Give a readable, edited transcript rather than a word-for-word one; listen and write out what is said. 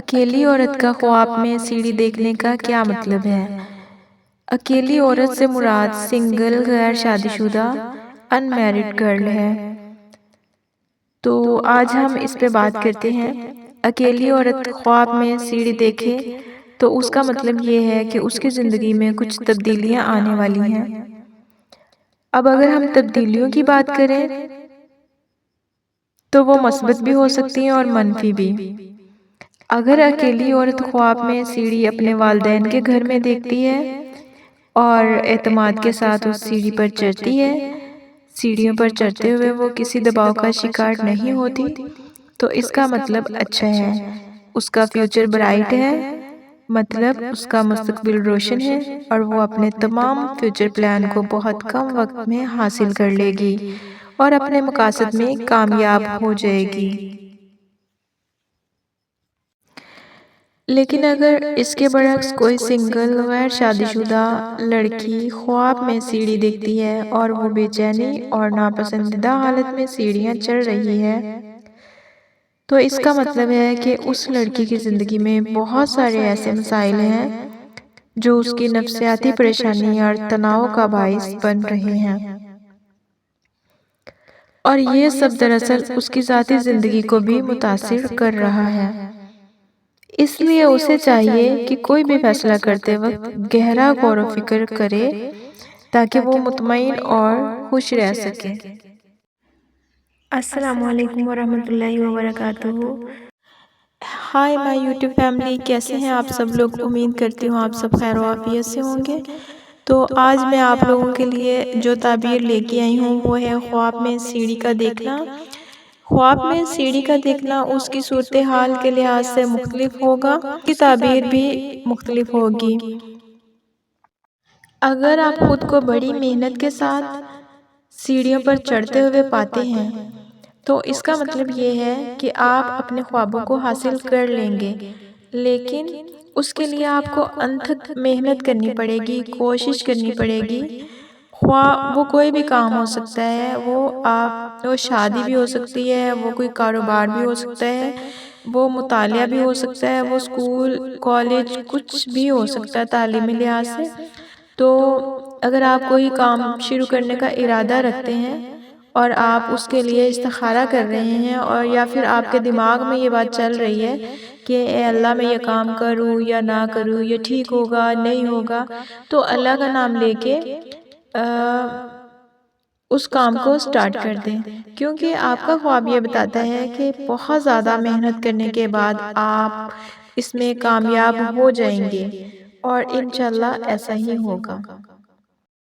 اکیلی عورت کا خواب میں سیڑھی دیکھنے کا کیا مطلب ہے؟ اکیلی عورت سے مراد سنگل غیر شادی شدہ ان میرڈ گرل ہے۔ تو آج ہم اس پہ بات کرتے ہیں۔ اکیلی عورت خواب میں سیڑھی دیکھے تو اس کا مطلب یہ ہے کہ اس کی زندگی میں کچھ تبدیلیاں آنے والی ہیں۔ اب اگر ہم تبدیلیوں کی بات کریں تو وہ مثبت بھی ہو سکتی ہیں اور منفی بھی۔ اگر اکیلی عورت خواب میں سیڑھی اپنے والدین کے گھر میں دیکھتی ہے اور اعتماد کے ساتھ اس سیڑھی پر چڑھتی ہے، سیڑھیوں پر چڑھتے ہوئے وہ کسی دباؤ کا شکار نہیں ہوتی، تو اس کا مطلب اچھا ہے، اس کا فیوچر برائٹ ہے، مطلب اس کا مستقبل روشن ہے اور وہ اپنے تمام فیوچر پلان کو بہت کم وقت میں حاصل کر لے گی اور اپنے مقاصد میں کامیاب ہو جائے گی۔ لیکن اگر اس کے برعکس کوئی سنگل غیر شادی شدہ لڑکی خواب میں سیڑھی دیکھتی ہے اور وہ بے چینی اور ناپسندیدہ حالت میں سیڑھیاں چڑھ رہی ہے، تو اس کا مطلب ہے کہ اس لڑکی کی زندگی میں بہت سارے ایسے مسائل ہیں جو اس کی نفسیاتی پریشانی اور تناؤ کا باعث بن رہے ہیں، اور یہ سب دراصل اس کی ذاتی زندگی کو بھی متاثر کر رہا ہے۔ اس لیے اسے چاہیے کہ کوئی بھی فیصلہ کرتے وقت گہرا غور و فکر کرے تاکہ وہ مطمئن اور خوش رہ سکے۔ السلام علیکم ورحمۃ اللہ وبرکاتہ۔ ہائی مائی یوٹیوب فیملی، کیسے ہیں آپ سب لوگ؟ امید کرتی ہوں آپ سب خیر و عافیت سے ہوں گے۔ تو آج میں آپ لوگوں کے لیے جو تعبیر لے کے آئی ہوں وہ ہے خواب میں سیڑھی کا دیکھنا۔ خواب میں سیڑھی کا دیکھنا اس کی صورتحال کے لحاظ سے مختلف ہوگا، اس کی تعبیر بھی مختلف ہوگی۔ اگر آپ خود کو بڑی محنت کے ساتھ سیڑھیوں پر چڑھتے ہوئے پاتے ہیں تو اس کا مطلب یہ ہے کہ آپ اپنے خوابوں کو حاصل کر لیں گے، لیکن اس کے لیے آپ کو انتھک محنت کرنی پڑے گی، کوشش کرنی پڑے گی۔ خواہ وہ کوئی بھی کام ہو سکتا ہے، وہ شادی بھی ہو سکتی ہے، وہ کوئی کاروبار بھی ہو سکتا ہے، وہ مطالعہ بھی ہو سکتا ہے، وہ اسکول کالج کچھ بھی ہو سکتا ہے تعلیمی لحاظ سے۔ تو اگر آپ کوئی کام شروع کرنے کا ارادہ رکھتے ہیں اور آپ اس کے لیے استخارہ کر رہے ہیں، اور یا پھر آپ کے دماغ میں یہ بات چل رہی ہے کہ اے اللہ میں یہ کام کروں یا نہ کروں، یہ ٹھیک ہوگا نہیں ہوگا، تو اللہ کا نام لے کے اس کام کو سٹارٹ کر دیں، کیونکہ آپ کا خواب یہ بتاتا ہے کہ بہت زیادہ محنت کرنے کے بعد آپ اس میں کامیاب ہو جائیں گے، اور انشاءاللہ ایسا ہی ہوگا۔